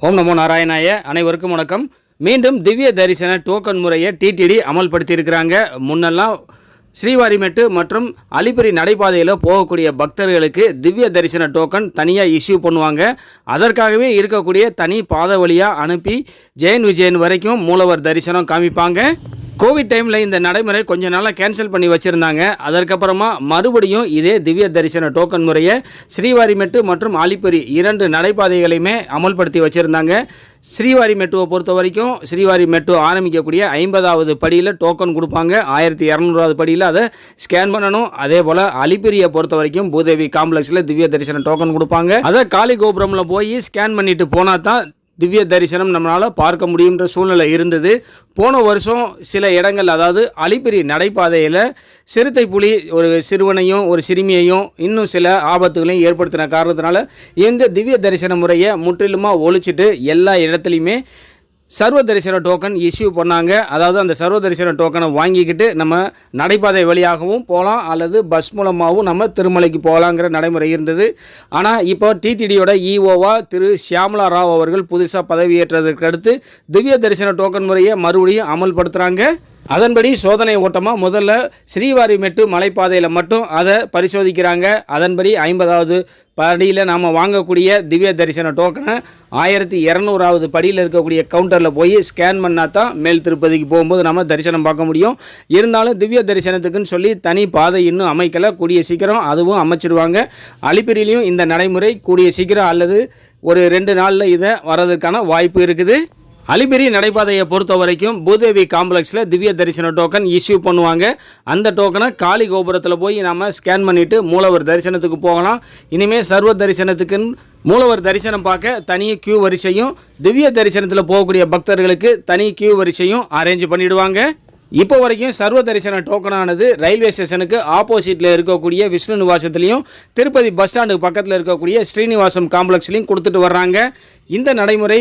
ஓம் நமோ நாராயணாய. அனைவருக்கும் வணக்கம். மீண்டும் திவ்ய தரிசன டோக்கன் முறையை டிடிடி அமல்படுத்தியிருக்கிறாங்க. முன்னெல்லாம் ஸ்ரீவாரிமெட்டு மற்றும் அலிபிரி நடைபாதையில் போகக்கூடிய பக்தர்களுக்கு திவ்ய தரிசன டோக்கன் தனியாக இஷ்யூ பண்ணுவாங்க. அதற்காகவே இருக்கக்கூடிய தனி பாதை வழியாக அனுப்பி ஜெயன் விஜயன் வரைக்கும் மூலவர் தரிசனம் காமிப்பாங்க. கோவிட் டைமில் இந்த நடைமுறை கொஞ்ச நாளாக கேன்சல் பண்ணி வச்சுருந்தாங்க. அதற்கப்புறமா மறுபடியும் இதே திவ்ய தரிசன டோக்கன் முறையை ஸ்ரீவாரிமெட்டு மற்றும் அலிபிரி 2 நடைபாதைகளையுமே அமல்படுத்தி வச்சுருந்தாங்க. ஸ்ரீவாரிமெட்டுவை பொறுத்த வரைக்கும் ஸ்ரீவாரிமெட்டு ஆரம்பிக்கக்கூடிய 50வது படியில் டோக்கன் கொடுப்பாங்க. 1200வது படியில் அதை ஸ்கேன் பண்ணணும். அதே போல் அலிபிரியை பொறுத்த வரைக்கும் பூதேவி காம்ப்ளெக்ஸில் திவ்ய தரிசன டோக்கன் கொடுப்பாங்க. அதை காளி கோபுரமில் போய் ஸ்கேன் பண்ணிட்டு போனால் தான் திவ்ய தரிசனம் நம்மளால் பார்க்க முடியுன்ற சூழ்நிலை இருந்தது. போன வருஷம் சில இடங்கள், அதாவது அலிபிரி நடைபாதையில் சிறுத்தை புலி ஒரு சிறுவனையும் ஒரு சிறுமியையும் இன்னும் சில ஆபத்துகளையும் ஏற்படுத்தின காரணத்தினால இந்த திவ்ய தரிசன முறையை முற்றிலுமாக ஒழிச்சிட்டு எல்லா இடத்துலையுமே சர்வ தரிசன டோக்கன் இஷ்யூ பண்ணாங்க. அதாவது அந்த சர்வ தரிசன டோக்கனை வாங்கிக்கிட்டு நம்ம நடைபாதை வழியாகவும் போகலாம், அல்லது பஸ் மூலமாகவும் நம்ம திருமலைக்கு போகலாங்கிற நடைமுறை இருந்தது. ஆனால் இப்போ டிடிடியோட இஓவா திரு ஷியாமலா ராவ் அவர்கள் புதுசாக பதவியேற்றதற்கு அடுத்து திவ்ய தரிசன டோக்கன் முறையை மறுபடியும் அமல்படுத்துகிறாங்க. அதன்படி சோதனை ஓட்டமாக முதல்ல ஸ்ரீவாரிமெட்டு மலைப்பாதையில் மட்டும் அதை பரிசோதிக்கிறாங்க. அதன்படி 50வது படியில் நாம் வாங்கக்கூடிய திவ்ய தரிசன டோக்கனை 1200வது படியில் இருக்கக்கூடிய கவுண்டரில் போய் ஸ்கேன் பண்ணால் தான் மேல் திருப்பதிக்கு போகும்போது நம்ம தரிசனம் பார்க்க முடியும். இருந்தாலும் திவ்ய தரிசனத்துக்குன்னு சொல்லி தனி பாதை இன்னும் அமைக்கலை. கூடிய சீக்கிரம் அதுவும் அமைச்சிருவாங்க. அலிபிரிலையும் இந்த நடைமுறை கூடிய சீக்கிரம் அல்லது ஒரு 2 நாளில் இதை வர்றதுக்கான வாய்ப்பு இருக்குது. அலிபிரி நடைபாதையை பொறுத்த வரைக்கும் பூதேவி காம்ப்ளெக்ஸில் திவ்ய தரிசன டோக்கன் இஷ்யூ பண்ணுவாங்க. அந்த டோக்கனை காளி கோபுரத்தில் போய் நம்ம ஸ்கேன் பண்ணிவிட்டு மூலவர் தரிசனத்துக்கு போகலாம். இனிமேல் சர்வ தரிசனத்துக்குன்னு மூலவர் தரிசனம் பார்க்க தனி கியூ வரிசையும், திவ்ய தரிசனத்தில் போகக்கூடிய பக்தர்களுக்கு தனி கியூ வரிசையும் அரேஞ்ச் பண்ணிவிடுவாங்க. இப்போ வரைக்கும் சர்வ தரிசன டோக்கனானது ரயில்வே ஸ்டேஷனுக்கு ஆப்போசிட்டில் இருக்கக்கூடிய விஷ்ணு நிவாசத்துலேயும் திருப்பதி பஸ் ஸ்டாண்டுக்கு பக்கத்தில் இருக்கக்கூடிய ஸ்ரீனிவாசம் காம்ப்ளெக்ஸ்லையும் கொடுத்துட்டு வர்றாங்க. இந்த நடைமுறை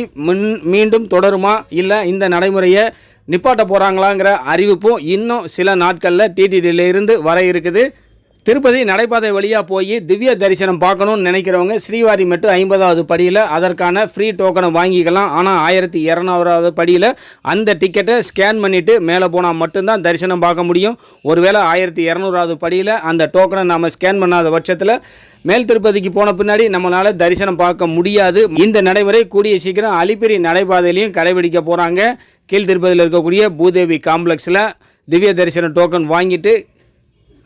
மீண்டும் தொடருமா, இல்லை இந்த நடைமுறையை நிப்பாட்ட போகிறாங்களாங்கிற அறிவிப்பும் இன்னும் சில நாட்களில் டிடிடியிலிருந்து வர இருக்குது. திருப்பதி நடைபாதை வழியாக போய் திவ்ய தரிசனம் பார்க்கணுன்னு நினைக்கிறவங்க ஸ்ரீவாரிமெட்டு 50வது படியில் அதற்கான ஃப்ரீ டோக்கனை வாங்கிக்கலாம். ஆனால் 1200வது படியில் அந்த டிக்கெட்டை ஸ்கேன் பண்ணிவிட்டு மேலே போனால் மட்டும்தான் தரிசனம் பார்க்க முடியும். ஒருவேளை 1200வது படியில் அந்த டோக்கனை நாம் ஸ்கேன் பண்ணாத பட்சத்தில் மேல் திருப்பதிக்கு போன பின்னாடி நம்மளால் தரிசனம் பார்க்க முடியாது. இந்த நடைமுறை கூடிய சீக்கிரம் அலிபிரி நடைபாதையிலையும் கடைபிடிக்க போகிறாங்க. கீழ் திருப்பதியில் இருக்கக்கூடிய பூதேவி காம்ப்ளெக்ஸில் திவ்ய தரிசன டோக்கன் வாங்கிட்டு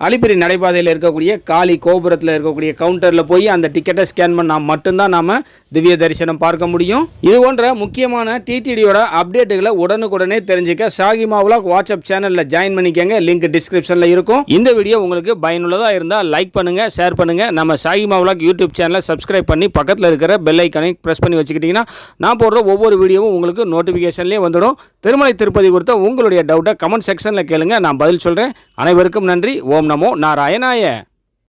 அலிபிரி நடைபாதையில் இருக்கக்கூடிய காளி கோபுரத்தில் இருக்கக்கூடிய கவுண்டரில் போய் அந்த டிக்கெட்டை ஸ்கேன் பண்ணால் மட்டும்தான் நாம் திவ்ய தரிசனம் பார்க்க முடியும். இது போன்ற முக்கியமான டிடிடியோட அப்டேட்டுகளை உடனுக்குடனே தெரிஞ்சுக்க ஷாகிமா விலாக் வாட்ஸ்அப் சேனலில் ஜாயின் பண்ணிக்கங்க. லிங்க் டிஸ்கிரிப்ஷனில் இருக்கும். இந்த வீடியோ உங்களுக்கு பயனுள்ளதாக இருந்தால் லைக் பண்ணுங்கள், ஷேர் பண்ணுங்கள். நம்ம ஷாகிமா விலாக் யூடியூப் சேனலை சப்ஸ்கிரைப் பண்ணி பக்கத்தில் இருக்கிற பெல் ஐக்கனை ப்ரெஸ் பண்ணி வச்சுக்கிட்டிங்கன்னா நான் போடுற ஒவ்வொரு வீடியோவும் உங்களுக்கு நோட்டிஃபிகேஷன்லேயே வந்துடும். திருமலை திருப்பதி குறித்த உங்களுடைய டவுட்டை கமெண்ட் செக்ஷனில் கேளுங்க, நான் பதில் சொல்கிறேன். அனைவருக்கும் நன்றி. ஓம் நமோ நாராயணாய.